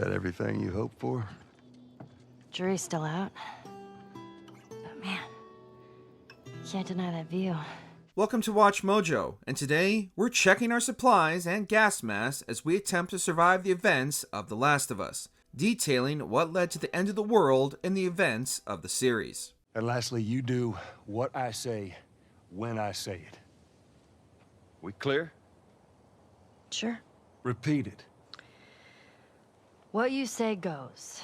that everything you hoped for? Jury's still out. But man, can't deny that view. Welcome to Watch Mojo, and today we're checking our supplies and gas masks as we attempt to survive the events of The Last of Us, detailing what led to the end of the world and the events of the series. And lastly, you do what I say when I say it. We clear? Sure. Repeat it. What you say goes.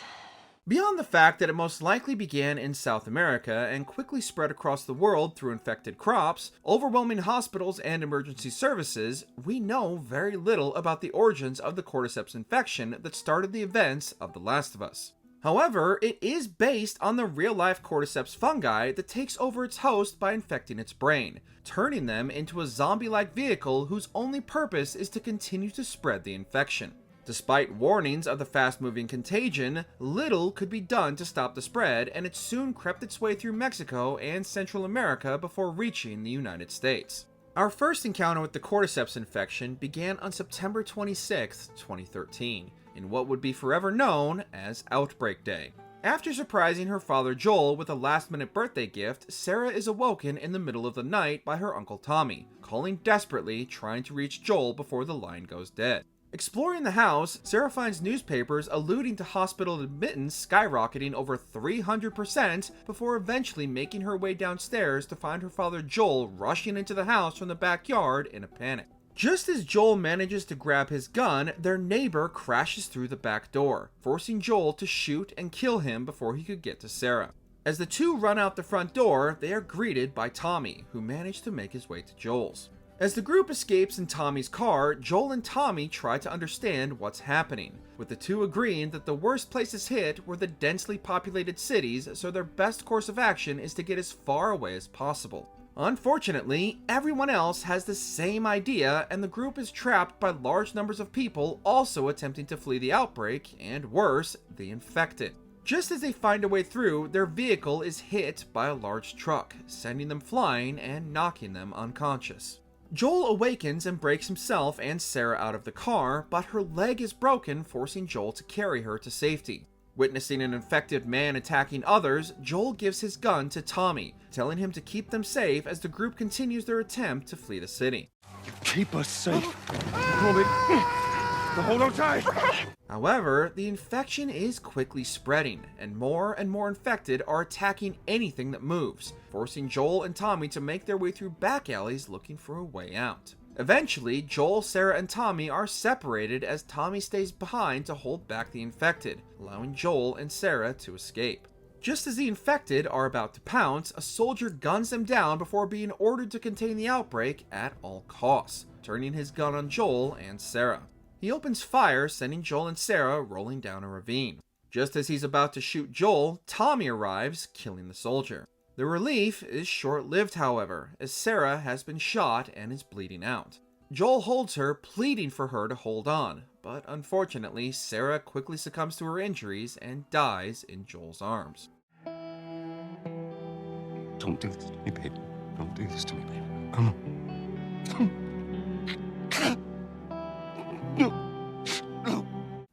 Beyond the fact that it most likely began in South America and quickly spread across the world through infected crops, overwhelming hospitals and emergency services, we know very little about the origins of the Cordyceps infection that started the events of The Last of Us. However, it is based on the real-life Cordyceps fungi that takes over its host by infecting its brain, turning them into a zombie-like vehicle whose only purpose is to continue to spread the infection. Despite warnings of the fast-moving contagion, little could be done to stop the spread, and it soon crept its way through Mexico and Central America before reaching the United States. Our first encounter with the Cordyceps infection began on September 26, 2013, in what would be forever known as Outbreak Day. After surprising her father Joel with a last-minute birthday gift, Sarah is awoken in the middle of the night by her Uncle Tommy, calling desperately, trying to reach Joel before the line goes dead. Exploring the house, Sarah finds newspapers alluding to hospital admittance skyrocketing over 300% before eventually making her way downstairs to find her father Joel rushing into the house from the backyard in a panic. Just as Joel manages to grab his gun, their neighbor crashes through the back door, forcing Joel to shoot and kill him before he could get to Sarah. As the two run out the front door, they are greeted by Tommy, who managed to make his way to Joel's. As the group escapes in Tommy's car, Joel and Tommy try to understand what's happening, with the two agreeing that the worst places hit were the densely populated cities, so their best course of action is to get as far away as possible. Unfortunately, everyone else has the same idea, and the group is trapped by large numbers of people also attempting to flee the outbreak, and worse, the infected. Just as they find a way through, their vehicle is hit by a large truck, sending them flying and knocking them unconscious. Joel awakens and breaks himself and Sarah out of the car, but her leg is broken, forcing Joel to carry her to safety. Witnessing an infected man attacking others, Joel gives his gun to Tommy, telling him to keep them safe as the group continues their attempt to flee the city. Keep us safe. Hold on tight. However, the infection is quickly spreading, and more infected are attacking anything that moves, forcing Joel and Tommy to make their way through back alleys looking for a way out. Eventually, Joel, Sarah, and Tommy are separated as Tommy stays behind to hold back the infected, allowing Joel and Sarah to escape. Just as the infected are about to pounce, a soldier guns them down before being ordered to contain the outbreak at all costs, turning his gun on Joel and Sarah. He opens fire, sending Joel and Sarah rolling down a ravine. Just as he's about to shoot Joel, Tommy arrives, killing the soldier. The relief is short-lived, however, as Sarah has been shot and is bleeding out. Joel holds her, pleading for her to hold on, but unfortunately, Sarah quickly succumbs to her injuries and dies in Joel's arms. Don't do this to me, baby. Don't do this to me, baby. Come on.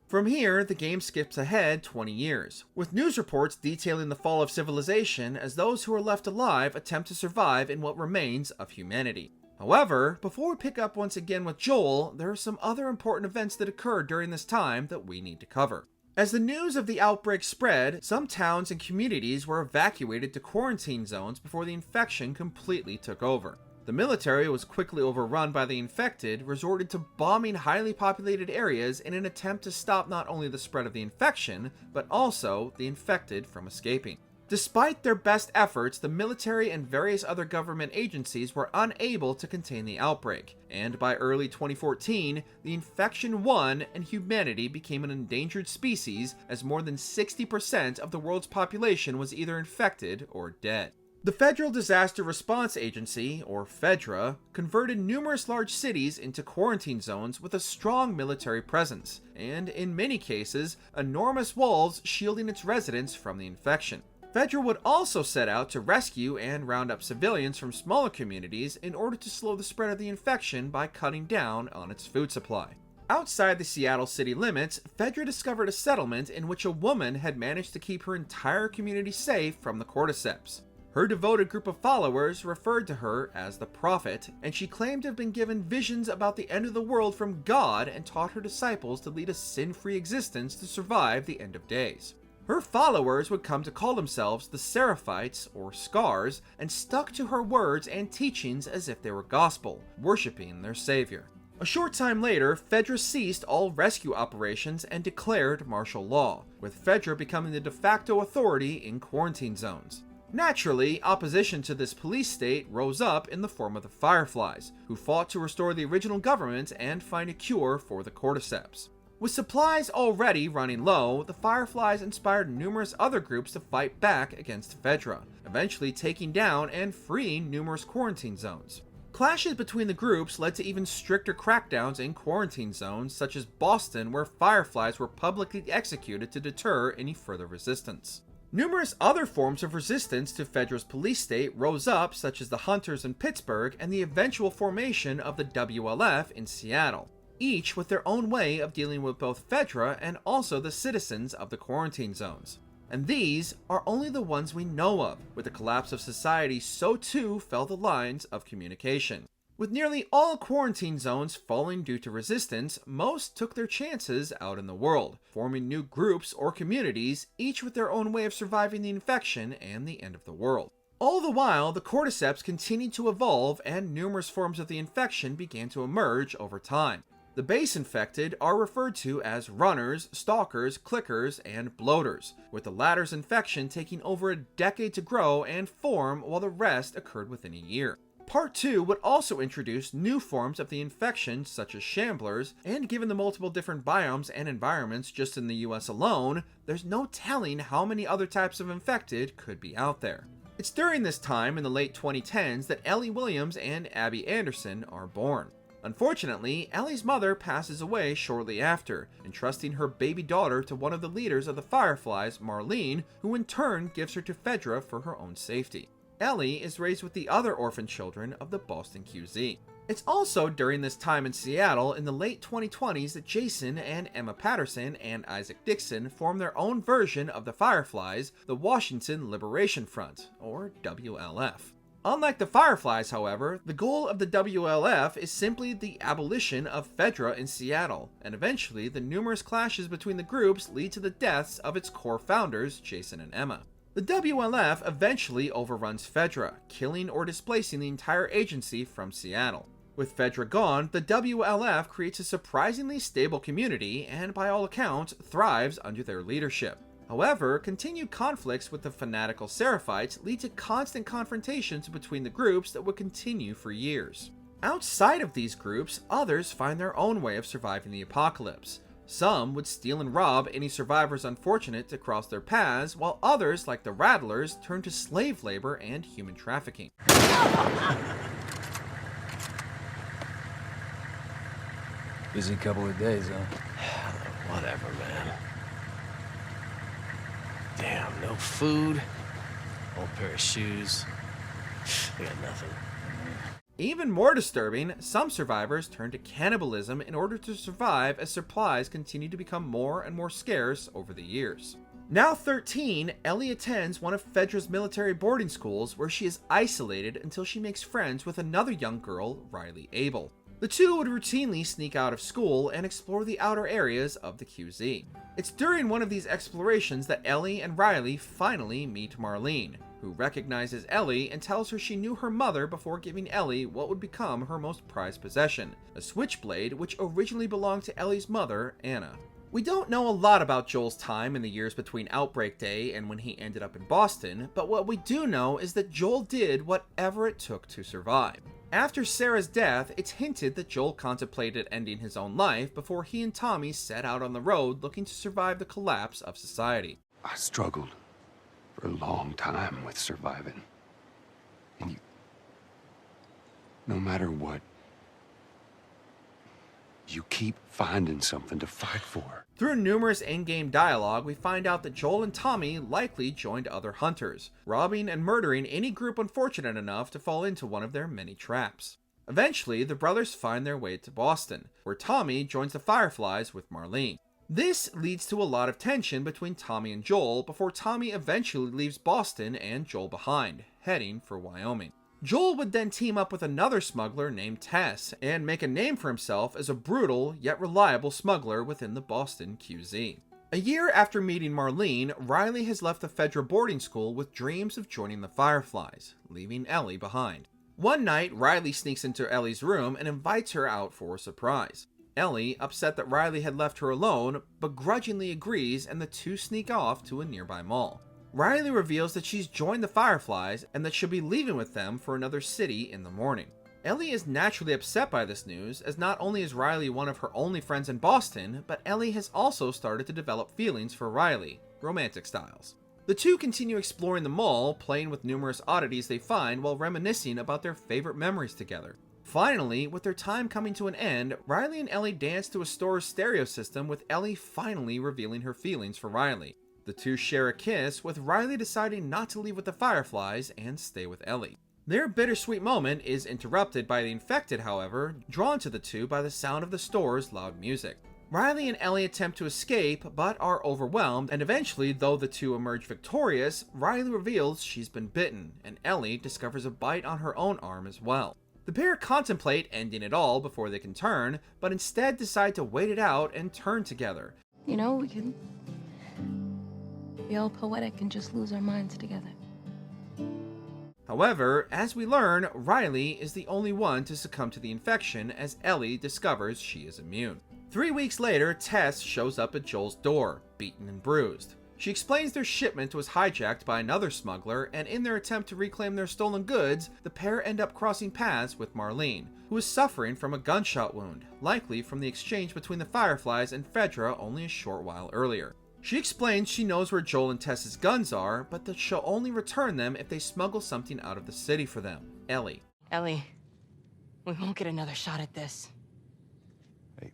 From here, the game skips ahead 20 years, with news reports detailing the fall of civilization as those who are left alive attempt to survive in what remains of humanity. However, before we pick up once again with Joel, there are some other important events that occurred during this time that we need to cover. As the news of the outbreak spread, some towns and communities were evacuated to quarantine zones before the infection completely took over. The military was quickly overrun by the infected, resorted to bombing highly populated areas in an attempt to stop not only the spread of the infection, but also the infected from escaping. Despite their best efforts, the military and various other government agencies were unable to contain the outbreak, and by early 2014, the infection won and humanity became an endangered species as more than 60% of the world's population was either infected or dead. The Federal Disaster Response Agency, or FEDRA, converted numerous large cities into quarantine zones with a strong military presence, and in many cases, enormous walls shielding its residents from the infection. FEDRA would also set out to rescue and round up civilians from smaller communities in order to slow the spread of the infection by cutting down on its food supply. Outside the Seattle city limits, Fedra discovered a settlement in which a woman had managed to keep her entire community safe from the Cordyceps. Her devoted group of followers referred to her as the Prophet, and she claimed to have been given visions about the end of the world from God and taught her disciples to lead a sin-free existence to survive the end of days. Her followers would come to call themselves the Seraphites, or Scars, and stuck to her words and teachings as if they were gospel, worshipping their savior. A short time later, Fedra ceased all rescue operations and declared martial law, with Fedra becoming the de facto authority in quarantine zones. Naturally, opposition to this police state rose up in the form of the Fireflies, who fought to restore the original government and find a cure for the Cordyceps. With supplies already running low, the Fireflies inspired numerous other groups to fight back against Fedra, eventually taking down and freeing numerous quarantine zones. Clashes between the groups led to even stricter crackdowns in quarantine zones, such as Boston, where Fireflies were publicly executed to deter any further resistance. Numerous other forms of resistance to Fedra's police state rose up, such as the Hunters in Pittsburgh and the eventual formation of the WLF in Seattle, each with their own way of dealing with both Fedra and also the citizens of the quarantine zones. And these are only the ones we know of. With the collapse of society, so too fell the lines of communication. With nearly all quarantine zones falling due to resistance, most took their chances out in the world, forming new groups or communities, each with their own way of surviving the infection and the end of the world. All the while, the Cordyceps continued to evolve and numerous forms of the infection began to emerge over time. The base infected are referred to as runners, stalkers, clickers, and bloaters, with the latter's infection taking over a decade to grow and form while the rest occurred within a year. Part 2 would also introduce new forms of the infection such as shamblers, and given the multiple different biomes and environments just in the US alone, there's no telling how many other types of infected could be out there. It's during this time in the late 2010s that Ellie Williams and Abby Anderson are born. Unfortunately, Ellie's mother passes away shortly after, entrusting her baby daughter to one of the leaders of the Fireflies, Marlene, who in turn gives her to Fedra for her own safety. Ellie is raised with the other orphan children of the Boston QZ. It's also during this time in Seattle in the late 2020s that Jason and Emma Patterson and Isaac Dixon form their own version of the Fireflies, the Washington Liberation Front, or WLF. Unlike the Fireflies, however, the goal of the WLF is simply the abolition of Fedra in Seattle, and eventually the numerous clashes between the groups lead to the deaths of its core founders, Jason and Emma. The WLF eventually overruns Fedra, killing or displacing the entire agency from Seattle. With Fedra gone, the WLF creates a surprisingly stable community and, by all accounts, thrives under their leadership. However, continued conflicts with the fanatical Seraphites lead to constant confrontations between the groups that would continue for years. Outside of these groups, others find their own way of surviving the apocalypse. Some would steal and rob any survivors unfortunate to cross their paths, while others, like the Rattlers, turn to slave labor and human trafficking. Busy couple of days, huh? Whatever, man. Damn, no food, old pair of shoes. We got nothing. Even more disturbing, some survivors turn to cannibalism in order to survive as supplies continue to become more and more scarce over the years. Now 13, Ellie attends one of Fedra's military boarding schools where she is isolated until she makes friends with another young girl, Riley Abel. The two would routinely sneak out of school and explore the outer areas of the QZ. It's during one of these explorations that Ellie and Riley finally meet Marlene, who recognizes Ellie and tells her she knew her mother before giving Ellie what would become her most prized possession, a switchblade which originally belonged to Ellie's mother, Anna. We don't know a lot about Joel's time in the years between Outbreak Day and when he ended up in Boston, but what we do know is that Joel did whatever it took to survive. After Sarah's death, it's hinted that Joel contemplated ending his own life before he and Tommy set out on the road looking to survive the collapse of society. I struggled for a long time with surviving. And no matter what, you keep finding something to fight for. Through numerous in-game dialogue, we find out that Joel and Tommy likely joined other hunters, robbing and murdering any group unfortunate enough to fall into one of their many traps. Eventually, the brothers find their way to Boston, where Tommy joins the Fireflies with Marlene. This leads to a lot of tension between Tommy and Joel before Tommy eventually leaves Boston and Joel behind, heading for Wyoming. Joel would then team up with another smuggler named Tess and make a name for himself as a brutal yet reliable smuggler within the Boston QZ. A year after meeting Marlene, Riley has left the Fedra boarding school with dreams of joining the Fireflies, leaving Ellie behind. One night, Riley sneaks into Ellie's room and invites her out for a surprise. Ellie, upset that Riley had left her alone, begrudgingly agrees and the two sneak off to a nearby mall. Riley reveals that she's joined the Fireflies and that she'll be leaving with them for another city in the morning. Ellie is naturally upset by this news, as not only is Riley one of her only friends in Boston, but Ellie has also started to develop feelings for Riley, romantic styles. The two continue exploring the mall, playing with numerous oddities they find while reminiscing about their favorite memories together. Finally, with their time coming to an end, Riley and Ellie dance to a store's stereo system, with Ellie finally revealing her feelings for Riley. The two share a kiss, with Riley deciding not to leave with the Fireflies and stay with Ellie. Their bittersweet moment is interrupted by the infected, however, drawn to the two by the sound of the store's loud music. Riley and Ellie attempt to escape, but are overwhelmed, and eventually, though the two emerge victorious, Riley reveals she's been bitten, and Ellie discovers a bite on her own arm as well. The pair contemplate ending it all before they can turn, but instead decide to wait it out and turn together. You know, we can be all poetic and just lose our minds together. However, as we learn, Riley is the only one to succumb to the infection, as Ellie discovers she is immune. 3 weeks later, Tess shows up at Joel's door, beaten and bruised. She explains their shipment was hijacked by another smuggler, and in their attempt to reclaim their stolen goods, the pair end up crossing paths with Marlene, who is suffering from a gunshot wound, likely from the exchange between the Fireflies and Fedra only a short while earlier. She explains she knows where Joel and Tess's guns are, but that she'll only return them if they smuggle something out of the city for them. Ellie. Ellie, we won't get another shot at this. Hey,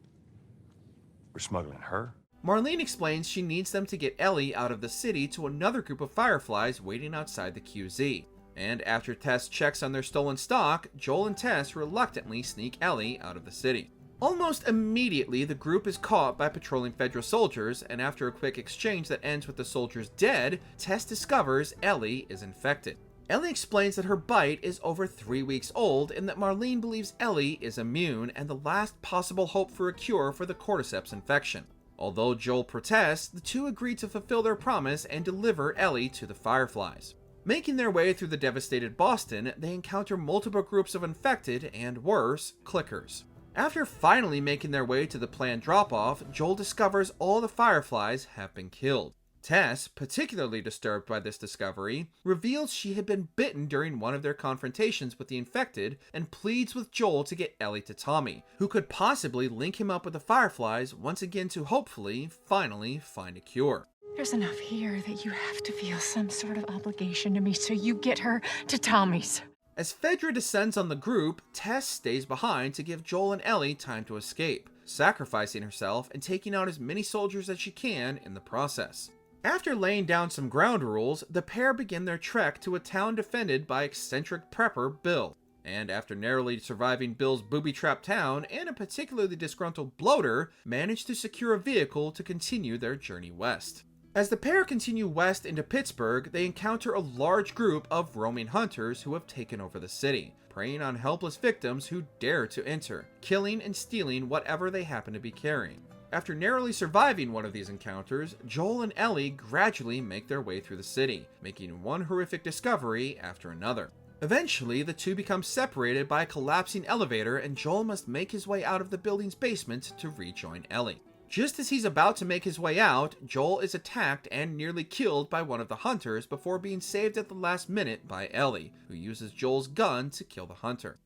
we're smuggling her? Marlene explains she needs them to get Ellie out of the city to another group of Fireflies waiting outside the QZ. And after Tess checks on their stolen stock, Joel and Tess reluctantly sneak Ellie out of the city. Almost immediately, the group is caught by patrolling Fedra soldiers, and after a quick exchange that ends with the soldiers dead, Tess discovers Ellie is infected. Ellie explains that her bite is over 3 weeks old and that Marlene believes Ellie is immune and the last possible hope for a cure for the Cordyceps infection. Although Joel protests, the two agree to fulfill their promise and deliver Ellie to the Fireflies. Making their way through the devastated Boston, they encounter multiple groups of infected and, worse, clickers. After finally making their way to the planned drop-off, Joel discovers all the Fireflies have been killed. Tess, particularly disturbed by this discovery, reveals she had been bitten during one of their confrontations with the infected and pleads with Joel to get Ellie to Tommy, who could possibly link him up with the Fireflies once again to hopefully, finally find a cure. There's enough here that you have to feel some sort of obligation to me, so you get her to Tommy's. As Fedra descends on the group, Tess stays behind to give Joel and Ellie time to escape, sacrificing herself and taking out as many soldiers as she can in the process. After laying down some ground rules, the pair begin their trek to a town defended by eccentric prepper Bill. And after narrowly surviving Bill's booby-trapped town and a particularly disgruntled bloater, manage to secure a vehicle to continue their journey west. As the pair continue west into Pittsburgh, they encounter a large group of roaming hunters who have taken over the city, preying on helpless victims who dare to enter, killing and stealing whatever they happen to be carrying. After narrowly surviving one of these encounters, Joel and Ellie gradually make their way through the city, making one horrific discovery after another. Eventually, the two become separated by a collapsing elevator, and Joel must make his way out of the building's basement to rejoin Ellie. Just as he's about to make his way out, Joel is attacked and nearly killed by one of the hunters before being saved at the last minute by Ellie, who uses Joel's gun to kill the hunter.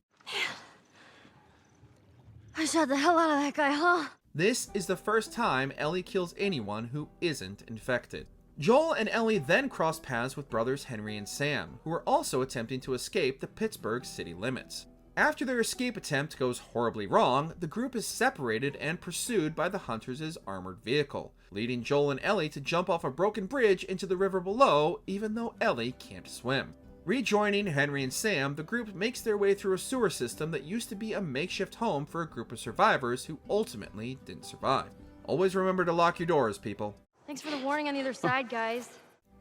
I shot the hell out of that guy, huh? This is the first time Ellie kills anyone who isn't infected. Joel and Ellie then cross paths with brothers Henry and Sam, who are also attempting to escape the Pittsburgh city limits. After their escape attempt goes horribly wrong, the group is separated and pursued by the hunters' armored vehicle, leading Joel and Ellie to jump off a broken bridge into the river below, even though Ellie can't swim. Rejoining Henry and Sam, the group makes their way through a sewer system that used to be a makeshift home for a group of survivors who ultimately didn't survive. Always remember to lock your doors, people. Thanks for the warning on the other side, guys.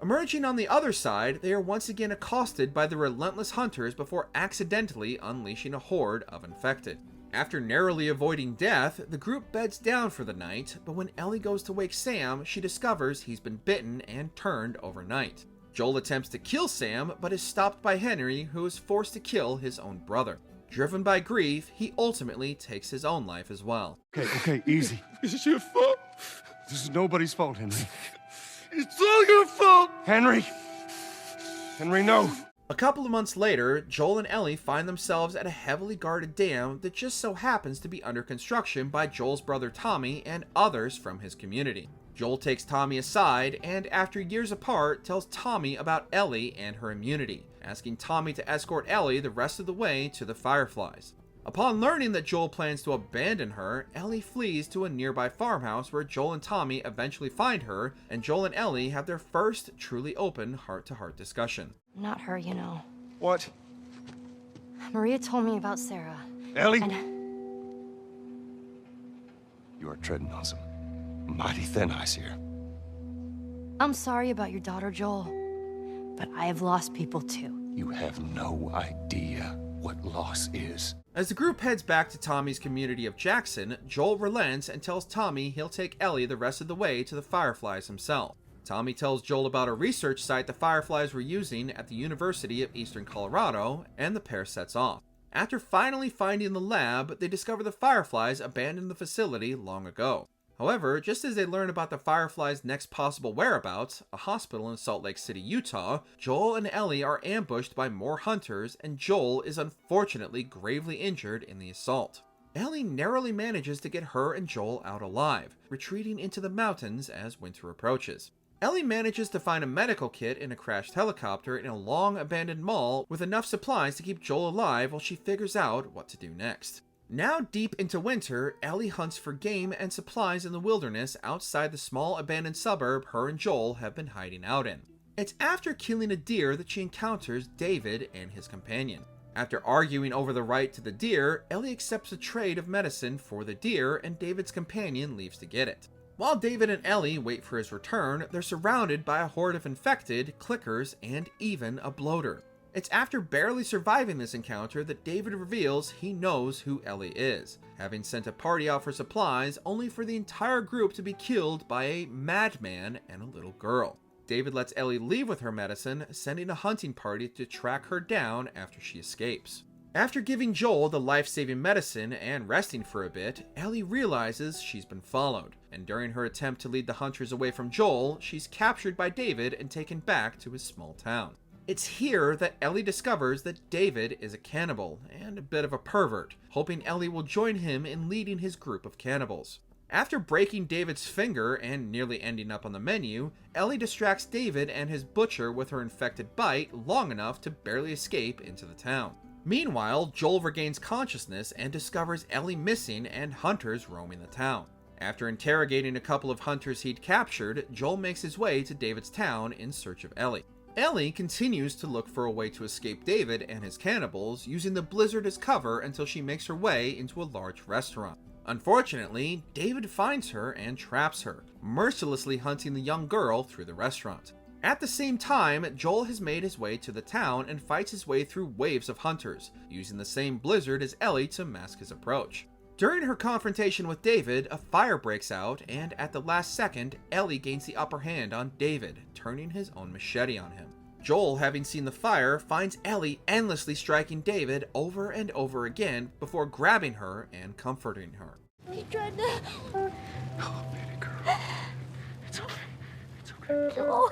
Emerging on the other side, they are once again accosted by the relentless hunters before accidentally unleashing a horde of infected. After narrowly avoiding death, the group beds down for the night, but when Ellie goes to wake Sam, she discovers he's been bitten and turned overnight. Joel attempts to kill Sam, but is stopped by Henry, who is forced to kill his own brother. Driven by grief, he ultimately takes his own life as well. Okay, easy. This is your fault. This is nobody's fault, Henry. It's all your fault. Henry, no. A couple of months later, Joel and Ellie find themselves at a heavily guarded dam that just so happens to be under construction by Joel's brother Tommy and others from his community. Joel takes Tommy aside and, after years apart, tells Tommy about Ellie and her immunity, asking Tommy to escort Ellie the rest of the way to the Fireflies. Upon learning that Joel plans to abandon her, Ellie flees to a nearby farmhouse where Joel and Tommy eventually find her, and Joel and Ellie have their first truly open heart-to-heart discussion. Not her, you know. What? Maria told me about Sarah. Ellie? And You are treading on some mighty thin ice here. I'm sorry about your daughter, Joel. But I have lost people too. You have no idea what loss is. As the group heads back to Tommy's community of Jackson, Joel relents and tells Tommy he'll take Ellie the rest of the way to the Fireflies himself. Tommy tells Joel about a research site the Fireflies were using at the University of Eastern Colorado, and the pair sets off. After finally finding the lab, they discover the Fireflies abandoned the facility long ago. However, just as they learn about the Fireflies' next possible whereabouts, a hospital in Salt Lake City, Utah, Joel and Ellie are ambushed by more hunters, and Joel is unfortunately gravely injured in the assault. Ellie narrowly manages to get her and Joel out alive, retreating into the mountains as winter approaches. Ellie manages to find a medical kit in a crashed helicopter in a long abandoned mall with enough supplies to keep Joel alive while she figures out what to do next. Now deep into winter, Ellie hunts for game and supplies in the wilderness outside the small abandoned suburb her and Joel have been hiding out in. It's after killing a deer that she encounters David and his companion. After arguing over the right to the deer, Ellie accepts a trade of medicine for the deer, and David's companion leaves to get it. While David and Ellie wait for his return, they're surrounded by a horde of infected, clickers, and even a bloater. It's after barely surviving this encounter that David reveals he knows who Ellie is, having sent a party out for supplies only for the entire group to be killed by a madman and a little girl. David lets Ellie leave with her medicine, sending a hunting party to track her down after she escapes. After giving Joel the life-saving medicine and resting for a bit, Ellie realizes she's been followed, and during her attempt to lead the hunters away from Joel, she's captured by David and taken back to his small town. It's here that Ellie discovers that David is a cannibal and a bit of a pervert, hoping Ellie will join him in leading his group of cannibals. After breaking David's finger and nearly ending up on the menu, Ellie distracts David and his butcher with her infected bite long enough to barely escape into the town. Meanwhile, Joel regains consciousness and discovers Ellie missing and hunters roaming the town. After interrogating a couple of hunters he'd captured, Joel makes his way to David's town in search of Ellie. Ellie continues to look for a way to escape David and his cannibals, using the blizzard as cover until she makes her way into a large restaurant. Unfortunately, David finds her and traps her, mercilessly hunting the young girl through the restaurant. At the same time, Joel has made his way to the town and fights his way through waves of hunters, using the same blizzard as Ellie to mask his approach. During her confrontation with David, a fire breaks out, and at the last second, Ellie gains the upper hand on David, turning his own machete on him. Joel, having seen the fire, finds Ellie endlessly striking David over and over again before grabbing her and comforting her. He tried to. Oh, baby girl. It's okay. It's okay. Joel.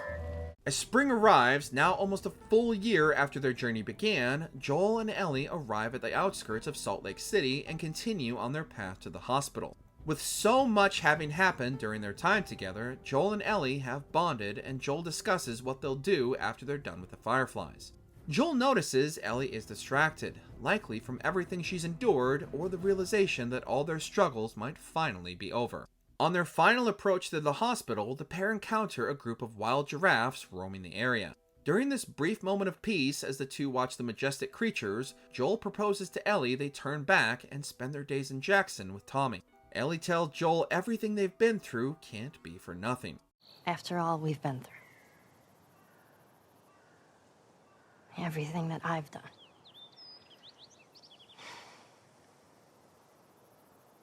As spring arrives, now almost a full year after their journey began, Joel and Ellie arrive at the outskirts of Salt Lake City and continue on their path to the hospital. With so much having happened during their time together, Joel and Ellie have bonded, and Joel discusses what they'll do after they're done with the Fireflies. Joel notices Ellie is distracted, likely from everything she's endured or the realization that all their struggles might finally be over. On their final approach to the hospital, the pair encounter a group of wild giraffes roaming the area. During this brief moment of peace as the two watch the majestic creatures, Joel proposes to Ellie they turn back and spend their days in Jackson with Tommy. Ellie tells Joel everything they've been through can't be for nothing. After all we've been through. Everything that I've done.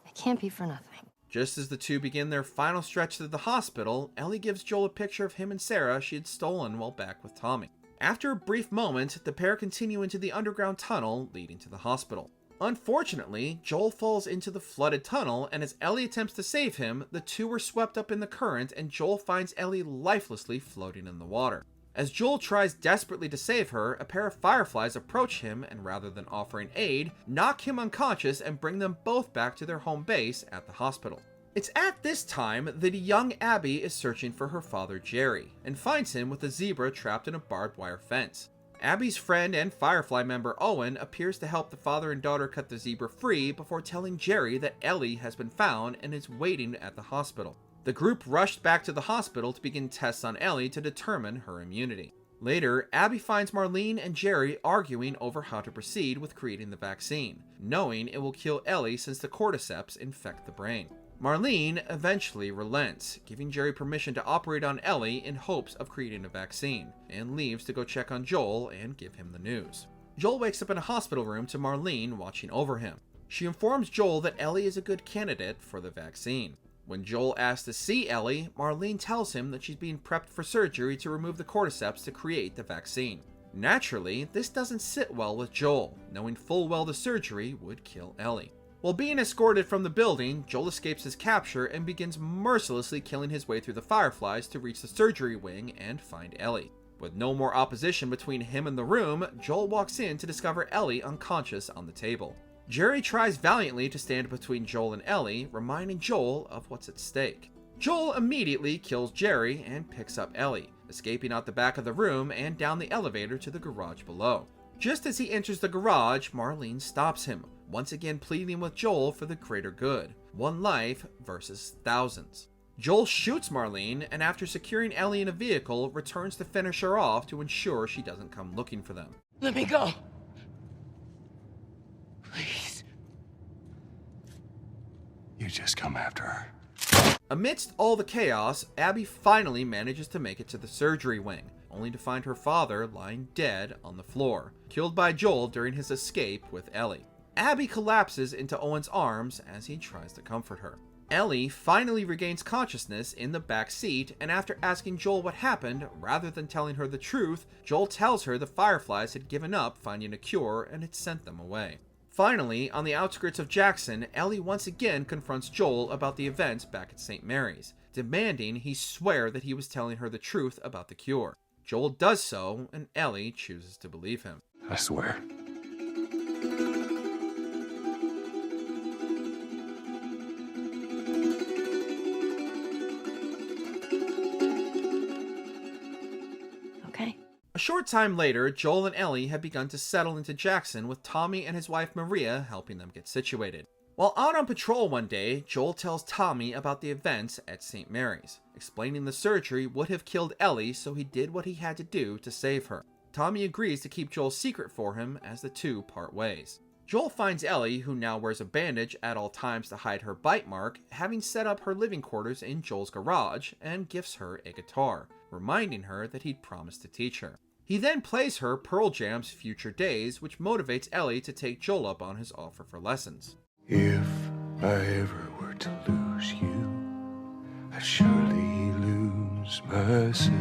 It can't be for nothing. Just as the two begin their final stretch to the hospital, Ellie gives Joel a picture of him and Sarah she had stolen while back with Tommy. After a brief moment, the pair continue into the underground tunnel leading to the hospital. Unfortunately, Joel falls into the flooded tunnel, and as Ellie attempts to save him, the two are swept up in the current and Joel finds Ellie lifelessly floating in the water. As Joel tries desperately to save her, a pair of Fireflies approach him and rather than offering aid, knock him unconscious and bring them both back to their home base at the hospital. It's at this time that young Abby is searching for her father Jerry, and finds him with a zebra trapped in a barbed wire fence. Abby's friend and Firefly member Owen appears to help the father and daughter cut the zebra free before telling Jerry that Ellie has been found and is waiting at the hospital. The group rushed back to the hospital to begin tests on Ellie to determine her immunity. Later, Abby finds Marlene and Jerry arguing over how to proceed with creating the vaccine, knowing it will kill Ellie since the Cordyceps infect the brain. Marlene eventually relents, giving Jerry permission to operate on Ellie in hopes of creating a vaccine, and leaves to go check on Joel and give him the news. Joel wakes up in a hospital room to Marlene watching over him. She informs Joel that Ellie is a good candidate for the vaccine. When Joel asks to see Ellie, Marlene tells him that she's being prepped for surgery to remove the cordyceps to create the vaccine. Naturally, this doesn't sit well with Joel, knowing full well the surgery would kill Ellie. While being escorted from the building, Joel escapes his capture and begins mercilessly killing his way through the Fireflies to reach the surgery wing and find Ellie. With no more opposition between him and the room, Joel walks in to discover Ellie unconscious on the table. Jerry tries valiantly to stand between Joel and Ellie, reminding Joel of what's at stake. Joel immediately kills Jerry and picks up Ellie, escaping out the back of the room and down the elevator to the garage below. Just as he enters the garage, Marlene stops him, once again pleading with Joel for the greater good. One life versus thousands. Joel shoots Marlene, and after securing Ellie in a vehicle, returns to finish her off to ensure she doesn't come looking for them. Let me go. Please. You just come after her. Amidst all the chaos, Abby finally manages to make it to the surgery wing, only to find her father lying dead on the floor, killed by Joel during his escape with Ellie. Abby collapses into Owen's arms as he tries to comfort her. Ellie finally regains consciousness in the back seat, and after asking Joel what happened, rather than telling her the truth, Joel tells her the Fireflies had given up finding a cure and had sent them away. Finally, on the outskirts of Jackson, Ellie once again confronts Joel about the events back at St. Mary's, demanding he swear that he was telling her the truth about the cure. Joel does so, and Ellie chooses to believe him. I swear. Okay. A short time later, Joel and Ellie had begun to settle into Jackson with Tommy and his wife Maria helping them get situated. While out on patrol one day, Joel tells Tommy about the events at St. Mary's, explaining the surgery would have killed Ellie, so he did what he had to do to save her. Tommy agrees to keep Joel's secret for him as the two part ways. Joel finds Ellie, who now wears a bandage at all times to hide her bite mark, having set up her living quarters in Joel's garage, and gifts her a guitar, reminding her that he'd promised to teach her. He then plays her Pearl Jam's Future Days, which motivates Ellie to take Joel up on his offer for lessons. If I ever were to lose you, I'd surely lose myself.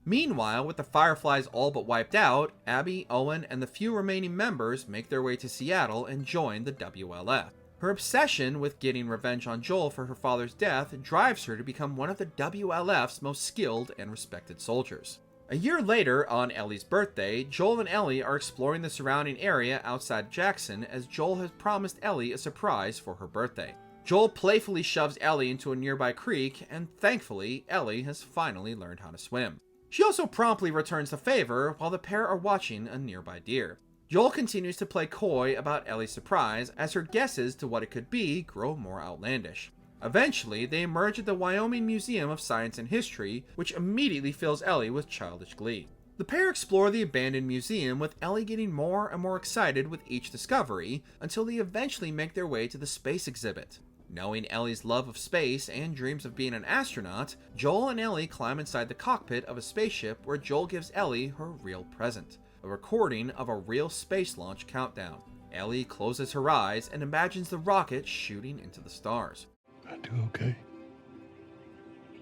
Meanwhile, with the Fireflies all but wiped out, Abby, Owen, and the few remaining members make their way to Seattle and join the WLF. Her obsession with getting revenge on Joel for her father's death drives her to become one of the WLF's most skilled and respected soldiers. A year later, on Ellie's birthday, Joel and Ellie are exploring the surrounding area outside Jackson as Joel has promised Ellie a surprise for her birthday. Joel playfully shoves Ellie into a nearby creek, and thankfully, Ellie has finally learned how to swim. She also promptly returns the favor while the pair are watching a nearby deer. Joel continues to play coy about Ellie's surprise as her guesses to what it could be grow more outlandish. Eventually, they emerge at the Wyoming Museum of Science and History, which immediately fills Ellie with childish glee. The pair explore the abandoned museum, with Ellie getting more and more excited with each discovery, until they eventually make their way to the space exhibit. Knowing Ellie's love of space and dreams of being an astronaut, Joel and Ellie climb inside the cockpit of a spaceship where Joel gives Ellie her real present, a recording of a real space launch countdown. Ellie closes her eyes and imagines the rocket shooting into the stars. I do okay.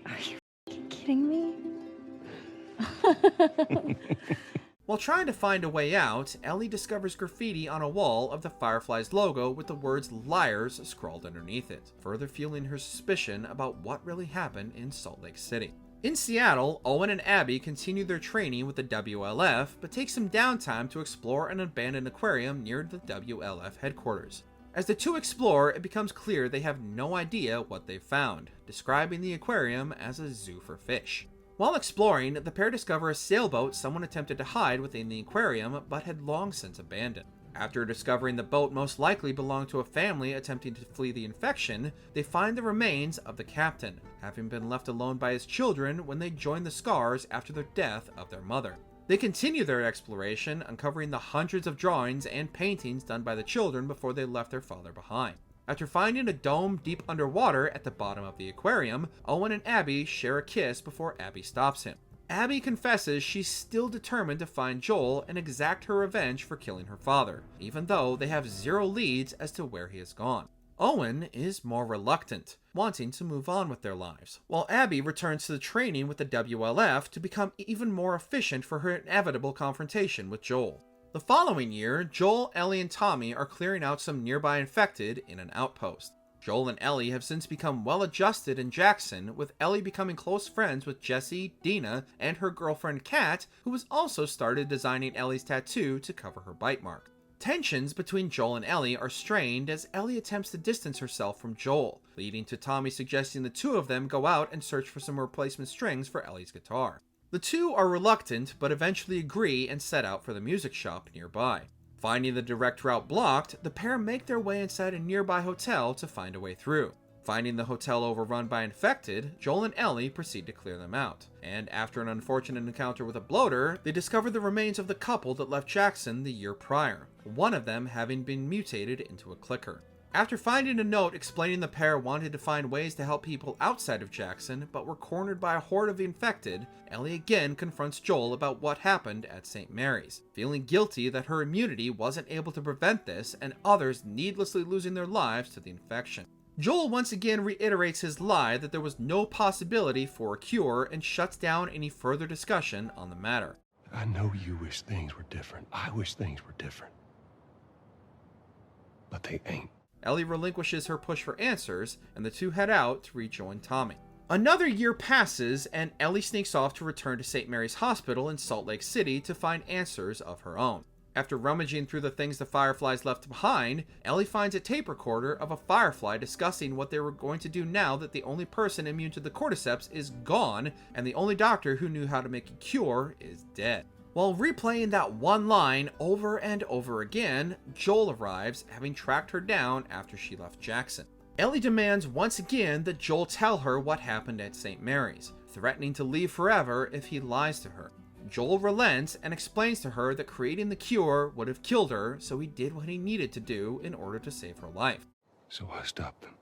Are you kidding me? While trying to find a way out, Ellie discovers graffiti on a wall of the Fireflies logo with the words "liars" scrawled underneath it, further fueling her suspicion about what really happened in Salt Lake City. In Seattle, Owen and Abby continue their training with the WLF, but take some downtime to explore an abandoned aquarium near the WLF headquarters. As the two explore, it becomes clear they have no idea what they've found, describing the aquarium as a zoo for fish. While exploring, the pair discover a sailboat someone attempted to hide within the aquarium but had long since abandoned. After discovering the boat most likely belonged to a family attempting to flee the infection, they find the remains of the captain, having been left alone by his children when they joined the Scars after the death of their mother. They continue their exploration, uncovering the hundreds of drawings and paintings done by the children before they left their father behind. After finding a dome deep underwater at the bottom of the aquarium, Owen and Abby share a kiss before Abby stops him. Abby confesses she's still determined to find Joel and exact her revenge for killing her father, even though they have zero leads as to where he has gone. Owen is more reluctant, wanting to move on with their lives, while Abby returns to the training with the WLF to become even more efficient for her inevitable confrontation with Joel. The following year, Joel, Ellie, and Tommy are clearing out some nearby infected in an outpost. Joel and Ellie have since become well adjusted in Jackson, with Ellie becoming close friends with Jessie, Dina, and her girlfriend Kat, who has also started designing Ellie's tattoo to cover her bite mark. Tensions between Joel and Ellie are strained as Ellie attempts to distance herself from Joel, leading to Tommy suggesting the two of them go out and search for some replacement strings for Ellie's guitar. The two are reluctant, but eventually agree and set out for the music shop nearby. Finding the direct route blocked, the pair make their way inside a nearby hotel to find a way through. Finding the hotel overrun by infected, Joel and Ellie proceed to clear them out. And after an unfortunate encounter with a bloater, they discover the remains of the couple that left Jackson the year prior, one of them having been mutated into a clicker. After finding a note explaining the pair wanted to find ways to help people outside of Jackson, but were cornered by a horde of infected, Ellie again confronts Joel about what happened at St. Mary's, feeling guilty that her immunity wasn't able to prevent this and others needlessly losing their lives to the infection. Joel once again reiterates his lie that there was no possibility for a cure and shuts down any further discussion on the matter. I know you wish things were different. I wish things were different. But they ain't. Ellie relinquishes her push for answers, and the two head out to rejoin Tommy. Another year passes, and Ellie sneaks off to return to St. Mary's Hospital in Salt Lake City to find answers of her own. After rummaging through the things the Fireflies left behind, Ellie finds a tape recorder of a Firefly discussing what they were going to do now that the only person immune to the Cordyceps is gone, and the only doctor who knew how to make a cure is dead. While replaying that one line over and over again, Joel arrives, having tracked her down after she left Jackson. Ellie demands once again that Joel tell her what happened at St. Mary's, threatening to leave forever if he lies to her. Joel relents and explains to her that creating the cure would have killed her, so he did what he needed to do in order to save her life. So I stopped them.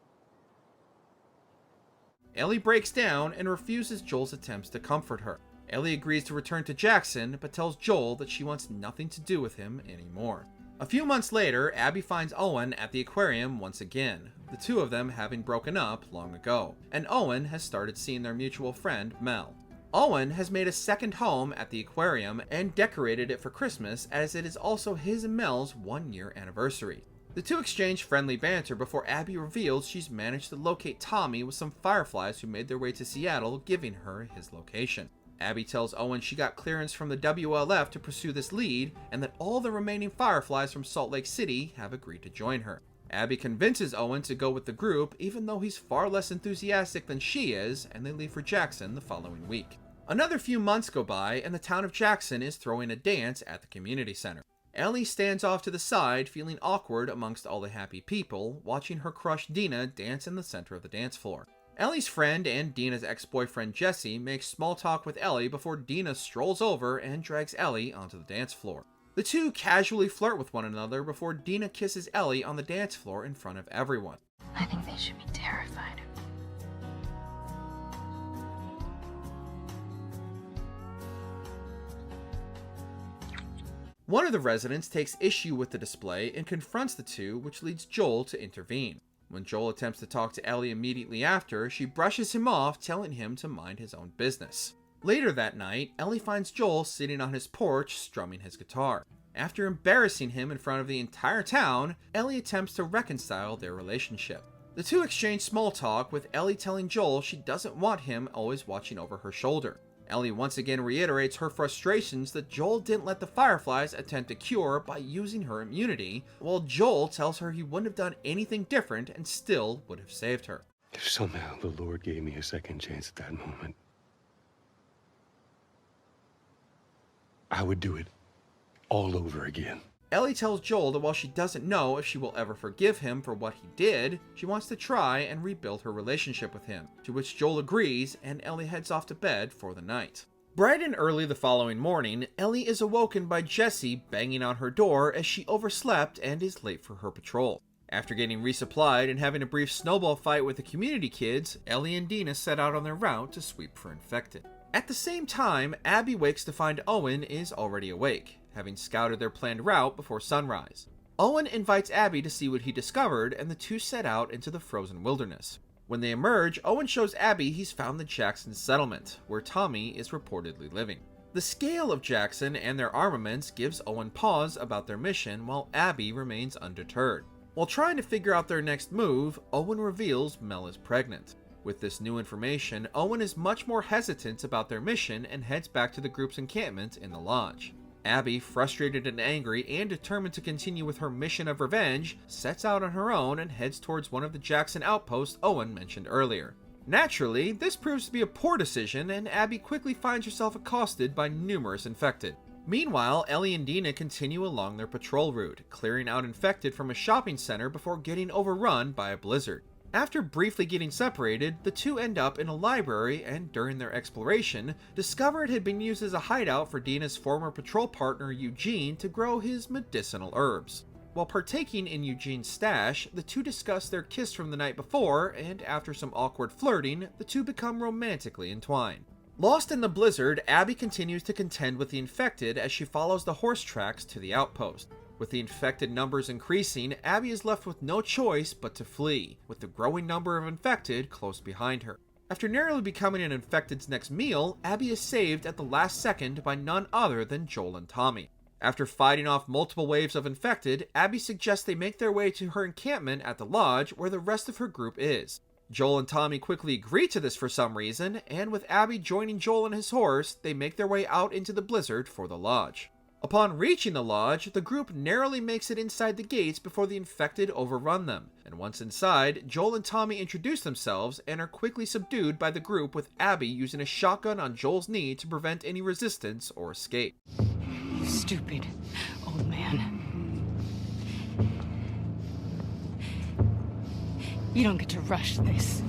Ellie breaks down and refuses Joel's attempts to comfort her. Ellie agrees to return to Jackson, but tells Joel that she wants nothing to do with him anymore. A few months later, Abby finds Owen at the aquarium once again, the two of them having broken up long ago, and Owen has started seeing their mutual friend, Mel. Owen has made a second home at the aquarium and decorated it for Christmas, as it is also his and Mel's 1-year anniversary. The two exchange friendly banter before Abby reveals she's managed to locate Tommy with some Fireflies who made their way to Seattle, giving her his location. Abby tells Owen she got clearance from the WLF to pursue this lead, and that all the remaining Fireflies from Salt Lake City have agreed to join her. Abby convinces Owen to go with the group, even though he's far less enthusiastic than she is, and they leave for Jackson the following week. Another few months go by, and the town of Jackson is throwing a dance at the community center. Ellie stands off to the side, feeling awkward amongst all the happy people, watching her crush Dina dance in the center of the dance floor. Ellie's friend and Dina's ex-boyfriend Jesse makes small talk with Ellie before Dina strolls over and drags Ellie onto the dance floor. The two casually flirt with one another before Dina kisses Ellie on the dance floor in front of everyone. I think they should be terrified. One of the residents takes issue with the display and confronts the two, which leads Joel to intervene. When Joel attempts to talk to Ellie immediately after, she brushes him off, telling him to mind his own business. Later that night, Ellie finds Joel sitting on his porch strumming his guitar. After embarrassing him in front of the entire town, Ellie attempts to reconcile their relationship. The two exchange small talk, with Ellie telling Joel she doesn't want him always watching over her shoulder. Ellie once again reiterates her frustrations that Joel didn't let the Fireflies attempt a cure by using her immunity, while Joel tells her he wouldn't have done anything different and still would have saved her. If somehow the Lord gave me a second chance at that moment, I would do it all over again. Ellie tells Joel that while she doesn't know if she will ever forgive him for what he did, she wants to try and rebuild her relationship with him, to which Joel agrees, and Ellie heads off to bed for the night. Bright and early the following morning, Ellie is awoken by Jesse banging on her door as she overslept and is late for her patrol. After getting resupplied and having a brief snowball fight with the community kids, Ellie and Dina set out on their route to sweep for infected. At the same time, Abby wakes to find Owen is already awake, having scouted their planned route before sunrise. Owen invites Abby to see what he discovered, and the two set out into the frozen wilderness. When they emerge, Owen shows Abby he's found the Jackson settlement, where Tommy is reportedly living. The scale of Jackson and their armaments gives Owen pause about their mission, while Abby remains undeterred. While trying to figure out their next move, Owen reveals Mel is pregnant. With this new information, Owen is much more hesitant about their mission and heads back to the group's encampment in the lodge. Abby, frustrated and angry and determined to continue with her mission of revenge, sets out on her own and heads towards one of the Jackson outposts Owen mentioned earlier. Naturally, this proves to be a poor decision, and Abby quickly finds herself accosted by numerous infected. Meanwhile, Ellie and Dina continue along their patrol route, clearing out infected from a shopping center before getting overrun by a blizzard. After briefly getting separated, the two end up in a library and, during their exploration, discover it had been used as a hideout for Dina's former patrol partner Eugene to grow his medicinal herbs. While partaking in Eugene's stash, the two discuss their kiss from the night before, and after some awkward flirting, the two become romantically entwined. Lost in the blizzard, Abby continues to contend with the infected as she follows the horse tracks to the outpost. With the infected numbers increasing, Abby is left with no choice but to flee, with the growing number of infected close behind her. After narrowly becoming an infected's next meal, Abby is saved at the last second by none other than Joel and Tommy. After fighting off multiple waves of infected, Abby suggests they make their way to her encampment at the lodge where the rest of her group is. Joel and Tommy quickly agree to this for some reason, and with Abby joining Joel and his horse, they make their way out into the blizzard for the lodge. Upon reaching the lodge, the group narrowly makes it inside the gates before the infected overrun them, and once inside, Joel and Tommy introduce themselves and are quickly subdued by the group, with Abby using a shotgun on Joel's knee to prevent any resistance or escape. You stupid old man. You don't get to rush this.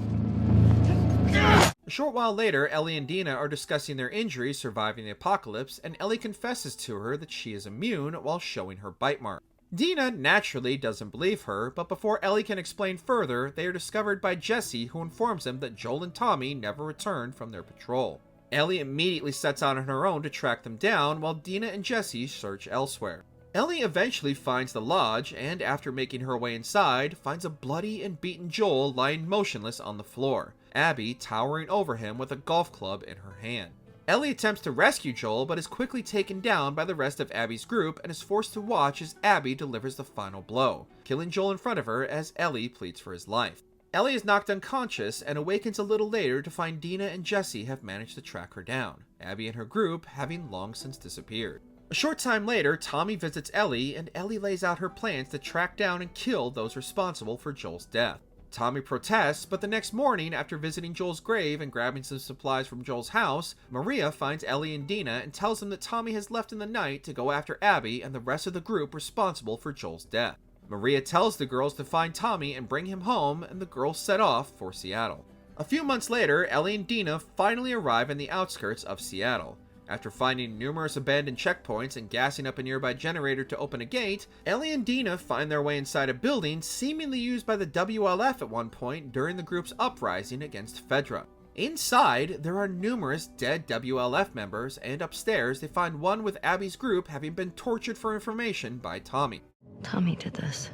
A short while later, Ellie and Dina are discussing their injuries surviving the apocalypse, and Ellie confesses to her that she is immune while showing her bite mark. Dina naturally doesn't believe her, but before Ellie can explain further, they are discovered by Jesse, who informs them that Joel and Tommy never returned from their patrol. Ellie immediately sets out on her own to track them down, while Dina and Jesse search elsewhere. Ellie eventually finds the lodge, and after making her way inside, finds a bloody and beaten Joel lying motionless on the floor, Abby towering over him with a golf club in her hand. Ellie attempts to rescue Joel, but is quickly taken down by the rest of Abby's group and is forced to watch as Abby delivers the final blow, killing Joel in front of her as Ellie pleads for his life. Ellie is knocked unconscious and awakens a little later to find Dina and Jesse have managed to track her down, Abby and her group having long since disappeared. A short time later, Tommy visits Ellie, and Ellie lays out her plans to track down and kill those responsible for Joel's death. Tommy protests, but the next morning, after visiting Joel's grave and grabbing some supplies from Joel's house, Maria finds Ellie and Dina and tells them that Tommy has left in the night to go after Abby and the rest of the group responsible for Joel's death. Maria tells the girls to find Tommy and bring him home, and the girls set off for Seattle. A few months later, Ellie and Dina finally arrive in the outskirts of Seattle. After finding numerous abandoned checkpoints and gassing up a nearby generator to open a gate, Ellie and Dina find their way inside a building seemingly used by the WLF at one point during the group's uprising against Fedra. Inside, there are numerous dead WLF members, and upstairs they find one with Abby's group having been tortured for information by Tommy. Tommy did this.